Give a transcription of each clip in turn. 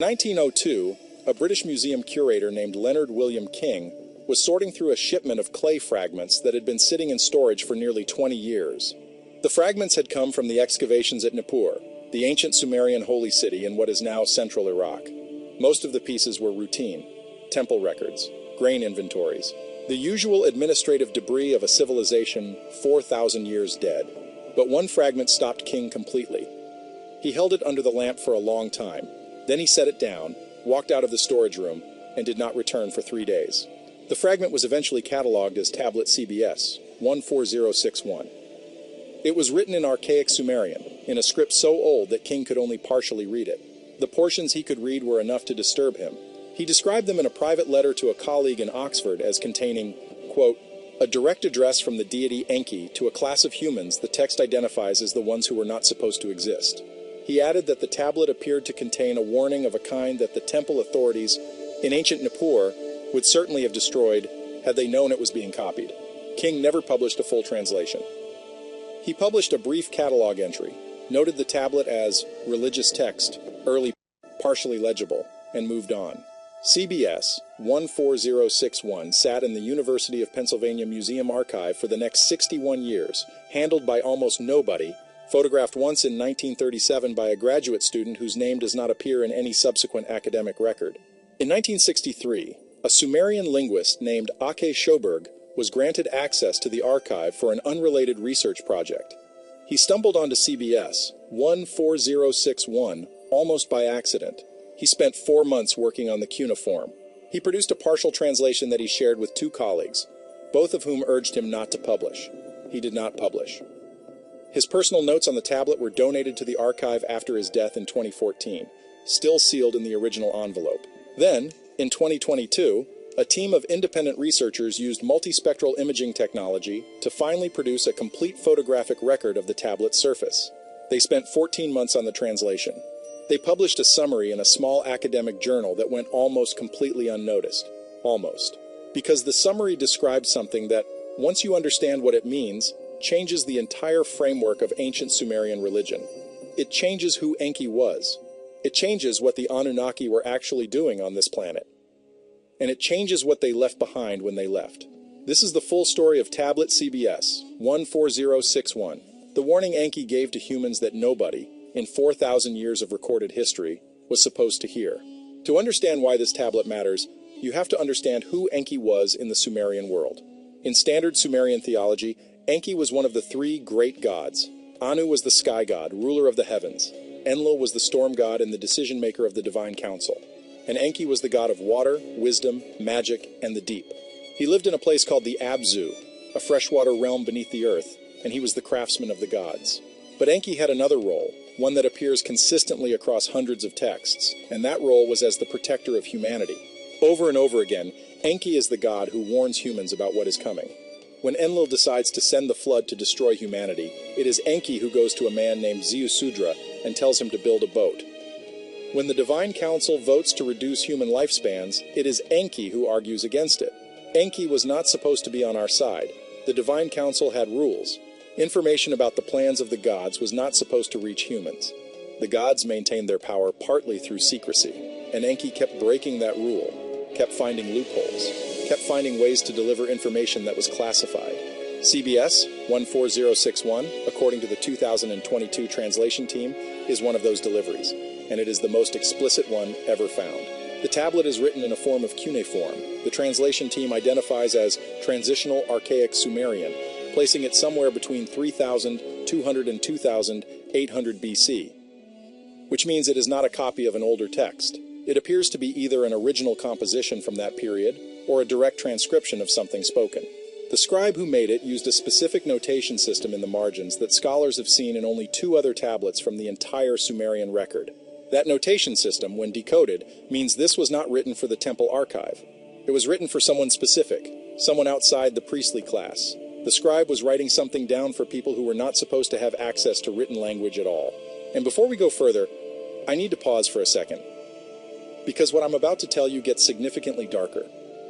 In 1902, a British museum curator named Leonard William King was sorting through a shipment of clay fragments that had been sitting in storage for nearly 20 years. The fragments had come from the excavations at Nippur, the ancient Sumerian holy city in what is now central Iraq. Most of the pieces were routine: temple records, grain inventories, the usual administrative debris of a civilization 4,000 years dead. But one fragment stopped King completely. He held it under the lamp for a long time. Then he set it down, walked out of the storage room, and did not return for 3 days. The fragment was eventually catalogued as Tablet CBS 14061. It was written in archaic Sumerian, in a script so old that King could only partially read it. The portions he could read were enough to disturb him. He described them in a private letter to a colleague in Oxford as containing, quote, "a direct address from the deity Enke to a class of humans the text identifies as the ones who were not supposed to exist." He added that the tablet appeared to contain a warning of a kind that the temple authorities in ancient Nippur would certainly have destroyed had they known it was being copied. King never published a full translation. He published a brief catalog entry, noted the tablet as religious text, early, partially legible, and moved on. CBS 14061 sat in the University of Pennsylvania Museum Archive for the next 61 years, handled by almost nobody, photographed once in 1937 by a graduate student whose name does not appear in any subsequent academic record. In 1963, a Sumerian linguist named Enke was granted access to the archive for an unrelated research project. He stumbled onto CBS 14061 almost by accident. He spent 4 months working on the cuneiform. He produced a partial translation that he shared with 2 colleagues, both of whom urged him not to publish. He did not publish. His personal notes on the tablet were donated to the archive after his death in 2014, still sealed in the original envelope. Then, in 2022, a team of independent researchers used multispectral imaging technology to finally produce a complete photographic record of the tablet's surface. They spent 14 months on the translation. They published a summary in a small academic journal that went almost completely unnoticed. Almost. Because the summary described something that, once you understand what it means, changes the entire framework of ancient Sumerian religion. It changes who Enki was. It changes what the Anunnaki were actually doing on this planet. And it changes what they left behind when they left. This is the full story of Tablet CBS 14061, the warning Enki gave to humans that nobody, in 4,000 years of recorded history, was supposed to hear. To understand why this tablet matters, you have to understand who Enki was in the Sumerian world. In standard Sumerian theology, Enki was one of the 3 great gods. Anu was the sky god, ruler of the heavens. Enlil was the storm god and the decision-maker of the divine council. And Enki was the god of water, wisdom, magic, and the deep. He lived in a place called the Abzu, a freshwater realm beneath the earth, and he was the craftsman of the gods. But Enki had another role, one that appears consistently across hundreds of texts, and that role was as the protector of humanity. Over and over again, Enki is the god who warns humans about what is coming. When Enlil decides to send the flood to destroy humanity, it is Enki who goes to a man named Ziusudra and tells him to build a boat. When the Divine Council votes to reduce human lifespans, it is Enki who argues against it. Enki was not supposed to be on our side. The Divine Council had rules. Information about the plans of the gods was not supposed to reach humans. The gods maintained their power partly through secrecy, and Enki kept breaking that rule, kept finding loopholes, kept finding ways to deliver information that was classified. CBS 14061, according to the 2022 translation team, is one of those deliveries, and it is the most explicit one ever found. The tablet is written in a form of cuneiform. The translation team identifies as Transitional Archaic Sumerian, placing it somewhere between 3,200 and 2,800 BC, which means it is not a copy of an older text. It appears to be either an original composition from that period or a direct transcription of something spoken. The scribe who made it used a specific notation system in the margins that scholars have seen in only 2 other tablets from the entire Sumerian record. That notation system, when decoded, means this was not written for the temple archive. It was written for someone specific, someone outside the priestly class. The scribe was writing something down for people who were not supposed to have access to written language at all. And before we go further, I need to pause for a second, because what I'm about to tell you gets significantly darker.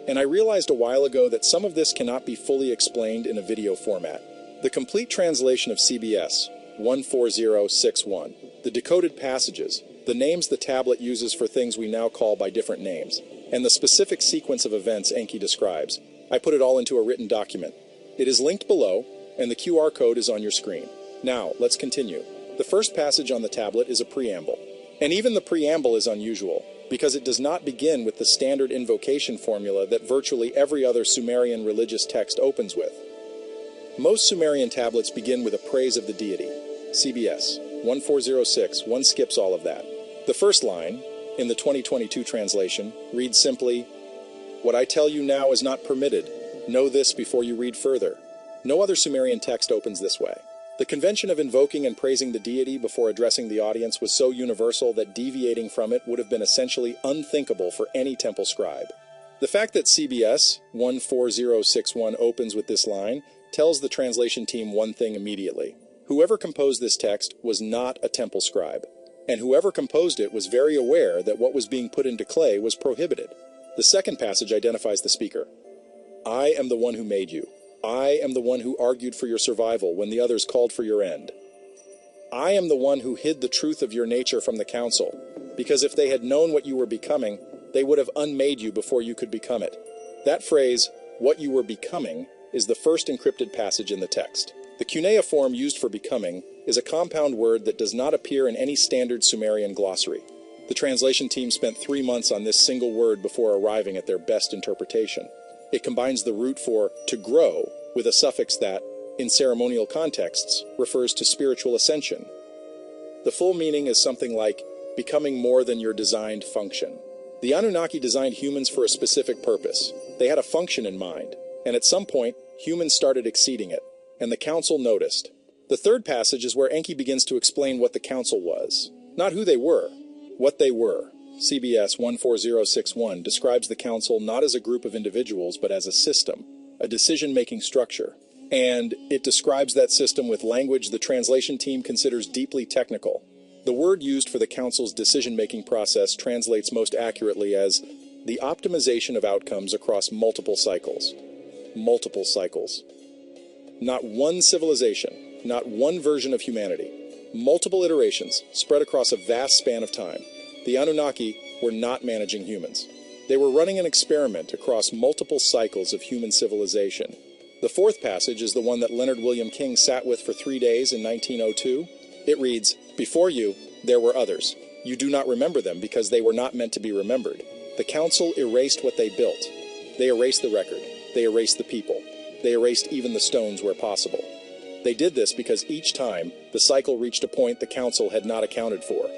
And I realized a while ago that some of this cannot be fully explained in a video format. The complete translation of CBS 14061, the decoded passages, the names the tablet uses for things we now call by different names, and the specific sequence of events Enke describes. I put it all into a written document. It is linked below, and the QR code is on your screen. Now, let's continue. The first passage on the tablet is a preamble. And even the preamble is unusual, because it does not begin with the standard invocation formula that virtually every other Sumerian religious text opens with. Most Sumerian tablets begin with a praise of the deity. CBS 1406, one skips all of that. The first line, in the 2022 translation, reads simply, "What I tell you now is not permitted. Know this before you read further." No other Sumerian text opens this way. The convention of invoking and praising the deity before addressing the audience was so universal that deviating from it would have been essentially unthinkable for any temple scribe. The fact that CBS 14061 opens with this line tells the translation team one thing immediately. Whoever composed this text was not a temple scribe, and whoever composed it was very aware that what was being put into clay was prohibited. The second passage identifies the speaker. "I am the one who made you. I am the one who argued for your survival when the others called for your end. I am the one who hid the truth of your nature from the council, because if they had known what you were becoming, they would have unmade you before you could become it." That phrase, "what you were becoming," is the first encrypted passage in the text. The cuneiform used for becoming is a compound word that does not appear in any standard Sumerian glossary. The translation team spent 3 months on this single word before arriving at their best interpretation. It combines the root for "to grow" with a suffix that, in ceremonial contexts, refers to spiritual ascension. The full meaning is something like becoming more than your designed function. The Anunnaki designed humans for a specific purpose. They had a function in mind, and at some point, humans started exceeding it, and the council noticed. The third passage is where Enke begins to explain what the council was. Not who they were, what they were. CBS 14061 describes the council not as a group of individuals, but as a system, a decision-making structure. And it describes that system with language the translation team considers deeply technical. The word used for the council's decision-making process translates most accurately as the optimization of outcomes across multiple cycles. Multiple cycles. Not one civilization, not one version of humanity. Multiple iterations spread across a vast span of time. The Anunnaki were not managing humans. They were running an experiment across multiple cycles of human civilization. The fourth passage is the one that Leonard William King sat with for 3 days in 1902. It reads, "Before you, there were others. You do not remember them because they were not meant to be remembered. The council erased what they built. They erased the record. They erased the people. They erased even the stones where possible. They did this because each time, the cycle reached a point the council had not accounted for.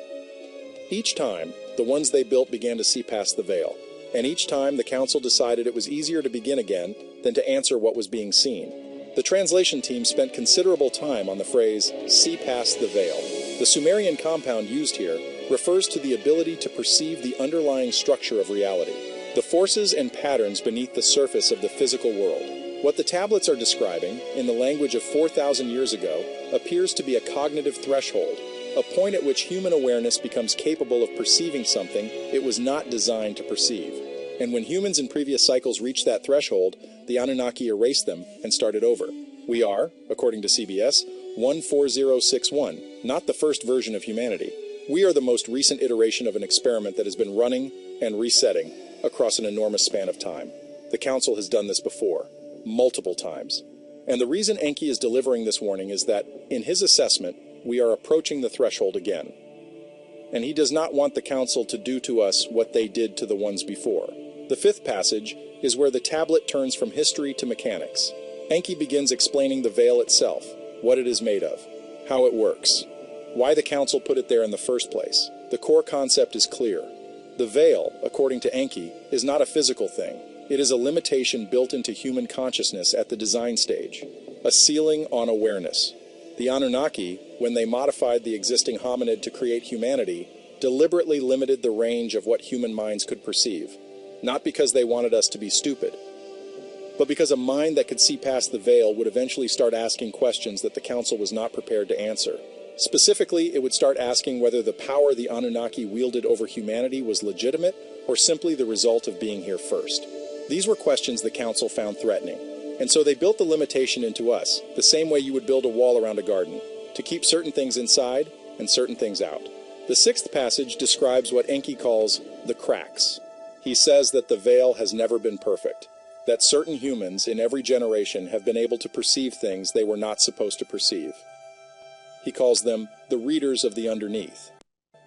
Each time, the ones they built began to see past the veil. And each time, the council decided it was easier to begin again than to answer what was being seen." The translation team spent considerable time on the phrase, "see past the veil." The Sumerian compound used here refers to the ability to perceive the underlying structure of reality, the forces and patterns beneath the surface of the physical world. What the tablets are describing, in the language of 4,000 years ago, appears to be a cognitive threshold, a point at which human awareness becomes capable of perceiving something it was not designed to perceive. And when humans in previous cycles reached that threshold, the Anunnaki erased them and started over. We are, according to CBS, 14061, not the first version of humanity. We are the most recent iteration of an experiment that has been running and resetting across an enormous span of time. The council has done this before, multiple times. And the reason Enke is delivering this warning is that, in his assessment, we are approaching the threshold again. And he does not want the council to do to us what they did to the ones before. The fifth passage is where the tablet turns from history to mechanics. Enke begins explaining the veil itself, what it is made of, how it works, why the council put it there in the first place. The core concept is clear. The veil, according to Enke, is not a physical thing. It is a limitation built into human consciousness at the design stage, a ceiling on awareness. The Anunnaki, when they modified the existing hominid to create humanity, deliberately limited the range of what human minds could perceive, not because they wanted us to be stupid, but because a mind that could see past the veil would eventually start asking questions that the council was not prepared to answer. Specifically, it would start asking whether the power the Anunnaki wielded over humanity was legitimate or simply the result of being here first. These were questions the council found threatening. And so they built the limitation into us, the same way you would build a wall around a garden, to keep certain things inside and certain things out. The sixth passage describes what Enke calls the cracks. He says that the veil has never been perfect, that certain humans in every generation have been able to perceive things they were not supposed to perceive. He calls them the readers of the underneath.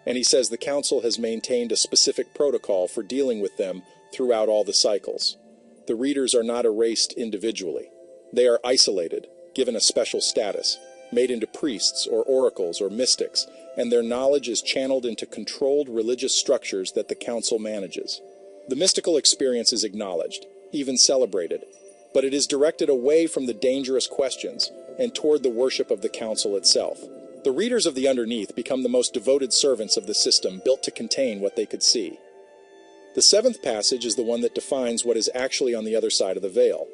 And he says the council has maintained a specific protocol for dealing with them throughout all the cycles. The readers are not erased individually. They are isolated, given a special status, made into priests or oracles or mystics, and their knowledge is channeled into controlled religious structures that the council manages. The mystical experience is acknowledged, even celebrated, but it is directed away from the dangerous questions and toward the worship of the council itself. The readers of the underneath become the most devoted servants of the system built to contain what they could see. The seventh passage is the one that defines what is actually on the other side of the veil.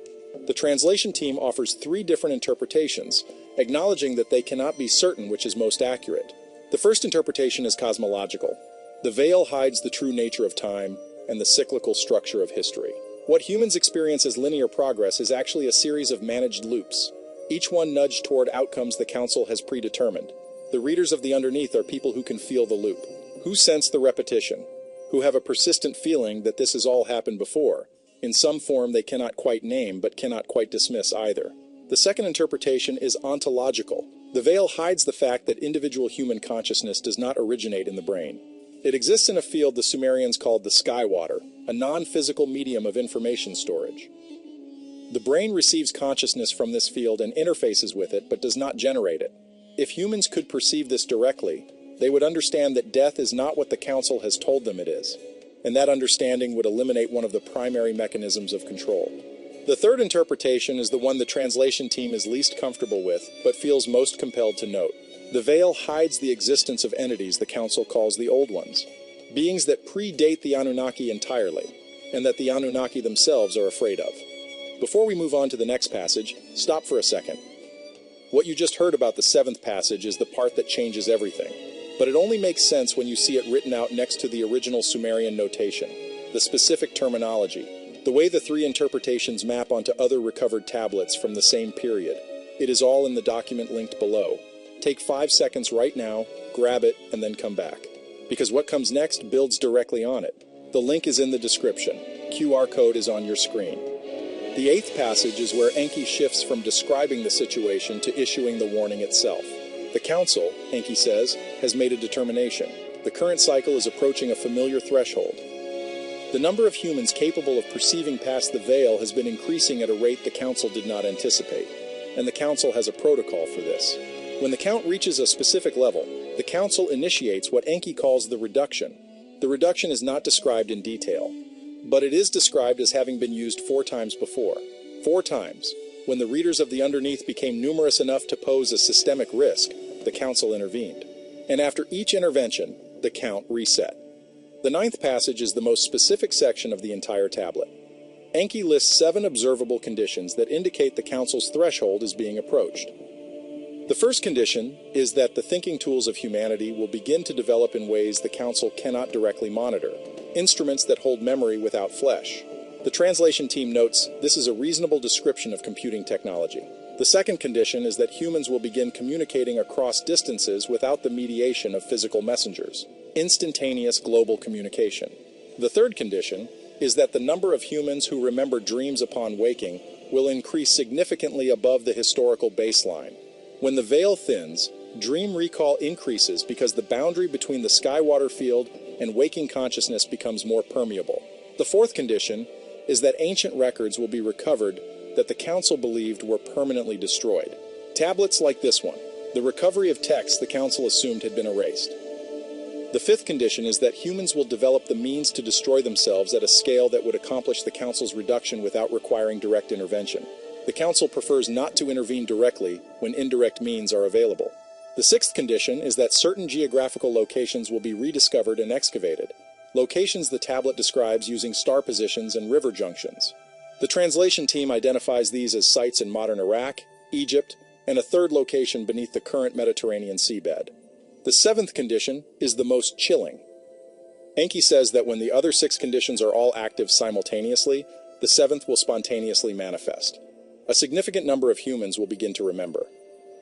The translation team offers 3 different interpretations, acknowledging that they cannot be certain which is most accurate. The first interpretation is cosmological. The veil hides the true nature of time and the cyclical structure of history. What humans experience as linear progress is actually a series of managed loops, each one nudged toward outcomes the council has predetermined. The readers of the underneath are people who can feel the loop, who sense the repetition, who have a persistent feeling that this has all happened before, in some form they cannot quite name but cannot quite dismiss either. The second interpretation is ontological. The veil hides the fact that individual human consciousness does not originate in the brain. It exists in a field the Sumerians called the skywater, a non-physical medium of information storage. The brain receives consciousness from this field and interfaces with it, but does not generate it. If humans could perceive this directly, they would understand that death is not what the council has told them it is, and that understanding would eliminate one of the primary mechanisms of control. The third interpretation is the one the translation team is least comfortable with, but feels most compelled to note. The veil hides the existence of entities the council calls the Old Ones, beings that predate the Anunnaki entirely, and that the Anunnaki themselves are afraid of. Before we move on to the next passage, stop for a second. What you just heard about the seventh passage is the part that changes everything, but it only makes sense when you see it written out next to the original Sumerian notation, the specific terminology, the way the 3 interpretations map onto other recovered tablets from the same period. It is all in the document linked below. Take 5 seconds right now, grab it, and then come back, because what comes next builds directly on it. The link is in the description. QR code is on your screen. The 8th passage is where Enke shifts from describing the situation to issuing the warning itself. The council, Enke says, has made a determination. The current cycle is approaching a familiar threshold. The number of humans capable of perceiving past the veil has been increasing at a rate the council did not anticipate, and the council has a protocol for this. When the count reaches a specific level, the council initiates what Enke calls the reduction. The reduction is not described in detail, but it is described as having been used 4 times before. 4 times. When the readers of the underneath became numerous enough to pose a systemic risk, the council intervened. And after each intervention, the count reset. The 9th passage is the most specific section of the entire tablet. Enke lists 7 observable conditions that indicate the council's threshold is being approached. The first condition is that the thinking tools of humanity will begin to develop in ways the council cannot directly monitor, instruments that hold memory without flesh. The translation team notes this is a reasonable description of computing technology. The second condition is that humans will begin communicating across distances without the mediation of physical messengers. Instantaneous global communication. The third condition is that the number of humans who remember dreams upon waking will increase significantly above the historical baseline. When the veil thins, dream recall increases because the boundary between the skywater field and waking consciousness becomes more permeable. The fourth condition is that ancient records will be recovered that the council believed were permanently destroyed. Tablets like this one, the recovery of texts the council assumed had been erased. The fifth condition is that humans will develop the means to destroy themselves at a scale that would accomplish the council's reduction without requiring direct intervention. The council prefers not to intervene directly when indirect means are available. The sixth condition is that certain geographical locations will be rediscovered and excavated, locations the tablet describes using star positions and river junctions. The translation team identifies these as sites in modern Iraq, Egypt, and a third location beneath the current Mediterranean seabed. The seventh condition is the most chilling. Enke says that when the other 6 conditions are all active simultaneously, the seventh will spontaneously manifest. A significant number of humans will begin to remember.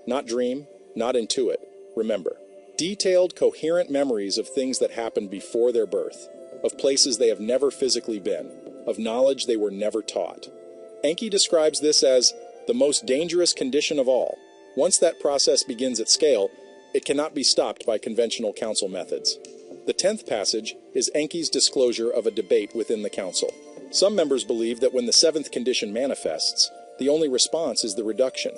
Not dream, not intuit, remember. Detailed, coherent memories of things that happened before their birth, of places they have never physically been, of knowledge they were never taught. Enke describes this as the most dangerous condition of all. Once that process begins at scale, it cannot be stopped by conventional council methods. The 10th passage is Enke's disclosure of a debate within the council. Some members believe that when the 7th condition manifests, the only response is the reduction.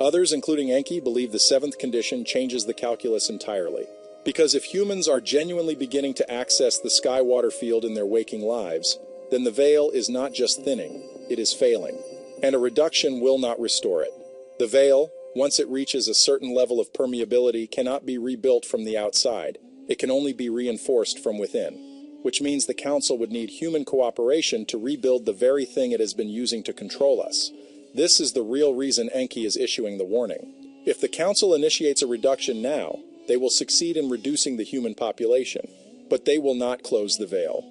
Others, including Enke, believe the 7th condition changes the calculus entirely. Because if humans are genuinely beginning to access the sky-water field in their waking lives, then the veil is not just thinning, it is failing. And a reduction will not restore it. The veil, once it reaches a certain level of permeability, cannot be rebuilt from the outside. It can only be reinforced from within, which means the council would need human cooperation to rebuild the very thing it has been using to control us. This is the real reason Enke is issuing the warning. If the council initiates a reduction now, they will succeed in reducing the human population, but they will not close the veil.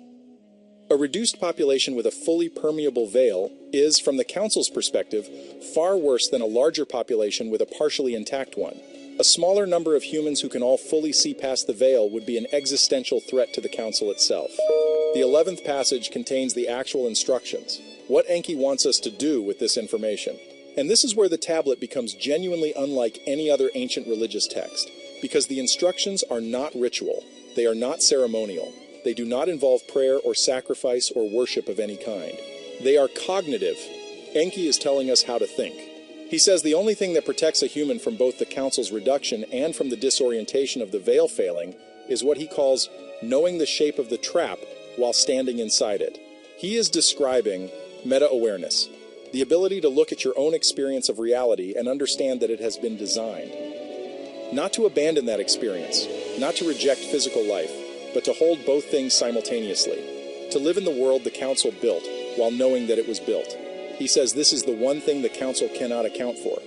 A reduced population with a fully permeable veil is, from the council's perspective, far worse than a larger population with a partially intact one. A smaller number of humans who can all fully see past the veil would be an existential threat to the council itself. The 11th passage contains the actual instructions, what Enke wants us to do with this information. And this is where the tablet becomes genuinely unlike any other ancient religious text, because the instructions are not ritual, they are not ceremonial, they do not involve prayer or sacrifice or worship of any kind. They are cognitive. Enke is telling us how to think. He says the only thing that protects a human from both the council's reduction and from the disorientation of the veil failing is what he calls knowing the shape of the trap while standing inside it. He is describing meta-awareness, the ability to look at your own experience of reality and understand that it has been designed. Not to abandon that experience, not to reject physical life, but to hold both things simultaneously, to live in the world the council built while knowing that it was built. He says this is the one thing the council cannot account for.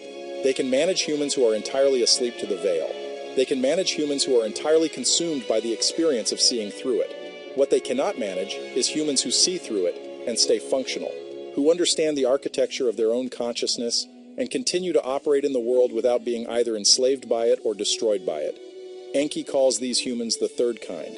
They can manage humans who are entirely asleep to the veil. They can manage humans who are entirely consumed by the experience of seeing through it. What they cannot manage is humans who see through it and stay functional, who understand the architecture of their own consciousness and continue to operate in the world without being either enslaved by it or destroyed by it. Enke calls these humans the third kind.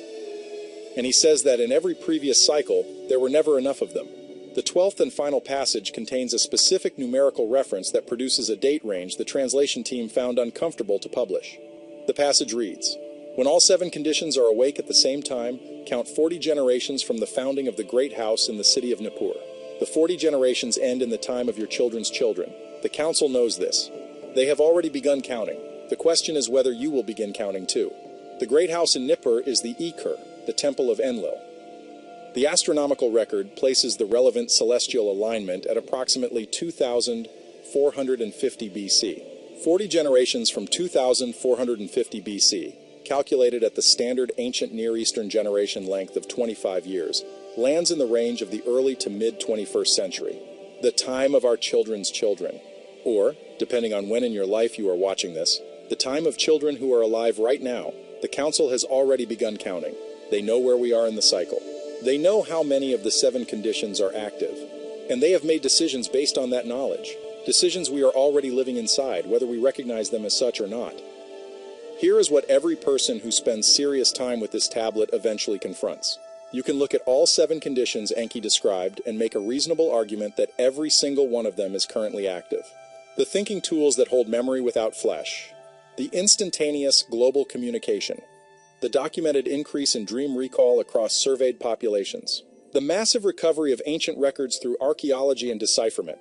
And he says that in every previous cycle, there were never enough of them. The 12th and final passage contains a specific numerical reference that produces a date range the translation team found uncomfortable to publish. The passage reads, "When all 7 conditions are awake at the same time, count 40 generations from the founding of the great house in the city of Nippur. The 40 generations end in the time of your children's children. The council knows this. They have already begun counting. The question is whether you will begin counting too. The great house in Nippur is the Ekur, the temple of Enlil. The astronomical record places the relevant celestial alignment at approximately 2450 BC. 40 generations from 2450 BC, calculated at the standard ancient Near Eastern generation length of 25 years, lands in the range of the early to mid-21st century, the time of our children's children. Or, depending on when in your life you are watching this, the time of children who are alive right now. The council has already begun counting. They know where we are in the cycle. They know how many of the 7 conditions are active, and they have made decisions based on that knowledge, decisions we are already living inside, whether we recognize them as such or not. Here is what every person who spends serious time with this tablet eventually confronts. You can look at all 7 conditions Enke described and make a reasonable argument that every single one of them is currently active. The thinking tools that hold memory without flesh, the instantaneous global communication, the documented increase in dream recall across surveyed populations, the massive recovery of ancient records through archaeology and decipherment,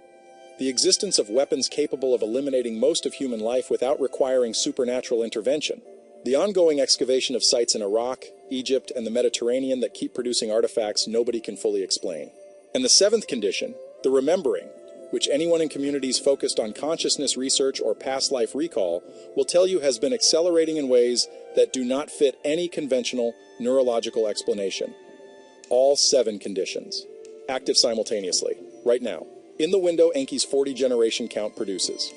the existence of weapons capable of eliminating most of human life without requiring supernatural intervention, the ongoing excavation of sites in Iraq, Egypt, and the Mediterranean that keep producing artifacts nobody can fully explain. And the 7th condition, the remembering, which anyone in communities focused on consciousness research or past life recall will tell you has been accelerating in ways that do not fit any conventional neurological explanation. All 7 conditions, active simultaneously, right now, in the window Enke's 40 generation count produces.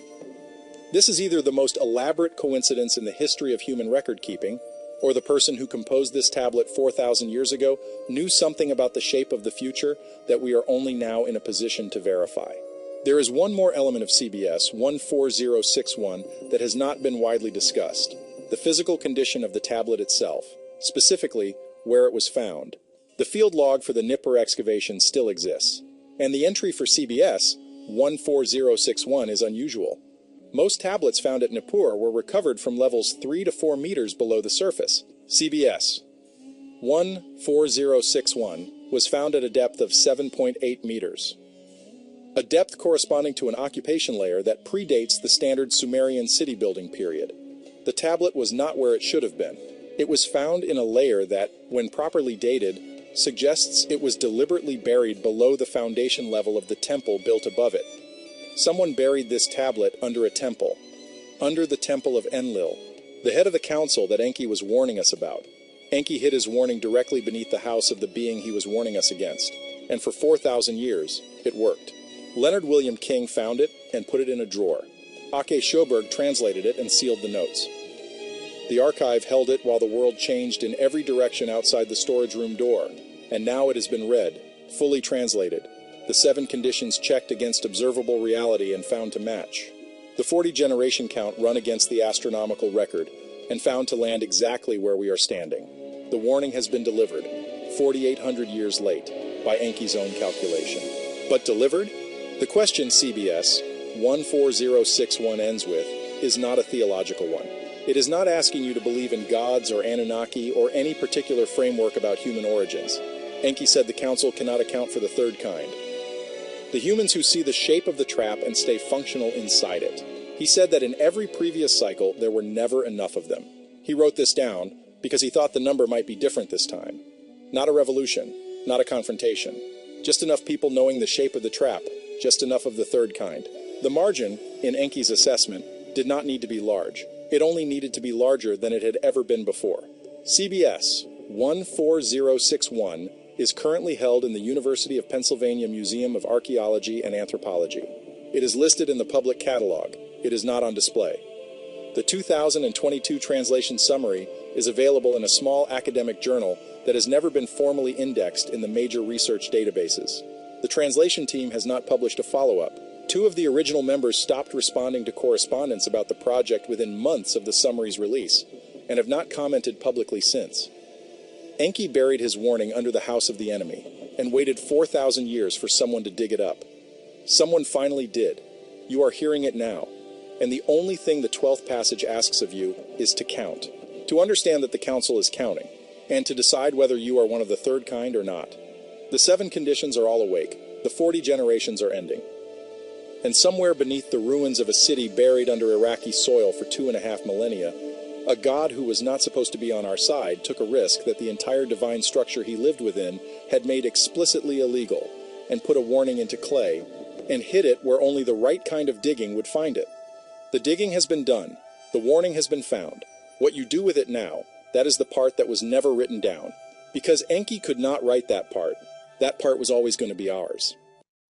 This is either the most elaborate coincidence in the history of human record keeping, or the person who composed this tablet 4,000 years ago knew something about the shape of the future that we are only now in a position to verify. There is one more element of CBS 14061 that has not been widely discussed. the physical condition of the tablet itself, specifically where it was found. The field log for the Nippur excavation still exists, and the entry for CBS 14061 is unusual. Most tablets found at Nippur were recovered from levels 3 to 4 meters below the surface. CBS 14061 was found at a depth of 7.8 meters, a depth corresponding to an occupation layer that predates the standard Sumerian city building period. The tablet was not where it should have been. It was found in a layer that, when properly dated, suggests it was deliberately buried below the foundation level of the temple built above it. Someone buried this tablet under a temple, under the temple of Enlil, the head of the council that Enke was warning us about. Enke hid his warning directly beneath the house of the being he was warning us against, and for 4,000 years, it worked. Leonard William King found it and put it in a drawer. Enke Sjoberg translated it and sealed the notes. The archive held it while the world changed in every direction outside the storage room door, and now it has been read, fully translated, the 7 conditions checked against observable reality and found to match. The 40 generation count run against the astronomical record and found to land exactly where we are standing. The warning has been delivered, 4,800 years late, by Enke's own calculation. But delivered? The question CBS 14061 ends with is not a theological one. It is not asking you to believe in gods or Anunnaki or any particular framework about human origins. Enke said the council cannot account for the third kind, the humans who see the shape of the trap and stay functional inside it. He said that in every previous cycle there were never enough of them. He wrote this down because he thought the number might be different this time. Not a revolution, not a confrontation. Just enough people knowing the shape of the trap, just enough of the third kind. The margin, in Enke's assessment, did not need to be large. It only needed to be larger than it had ever been before. CBS 14061 is currently held in the University of Pennsylvania Museum of Archaeology and Anthropology. It is listed in the public catalog. It is not on display. The 2022 translation summary is available in a small academic journal that has never been formally indexed in the major research databases. The translation team has not published a follow-up. 2 of the original members stopped responding to correspondence about the project within months of the summary's release, and have not commented publicly since. Enke buried his warning under the house of the enemy, and waited 4,000 years for someone to dig it up. Someone finally did. You are hearing it now, and the only thing the 12th passage asks of you is to count, to understand that the council is counting, and to decide whether you are one of the third kind or not. The 7 conditions are all awake, the 40 generations are ending. And somewhere beneath the ruins of a city buried under Iraqi soil for 2.5 millennia, a god who was not supposed to be on our side took a risk that the entire divine structure he lived within had made explicitly illegal, and put a warning into clay, and hid it where only the right kind of digging would find it. The digging has been done. The warning has been found. What you do with it now, that is the part that was never written down. Because Enke could not write that part was always going to be ours.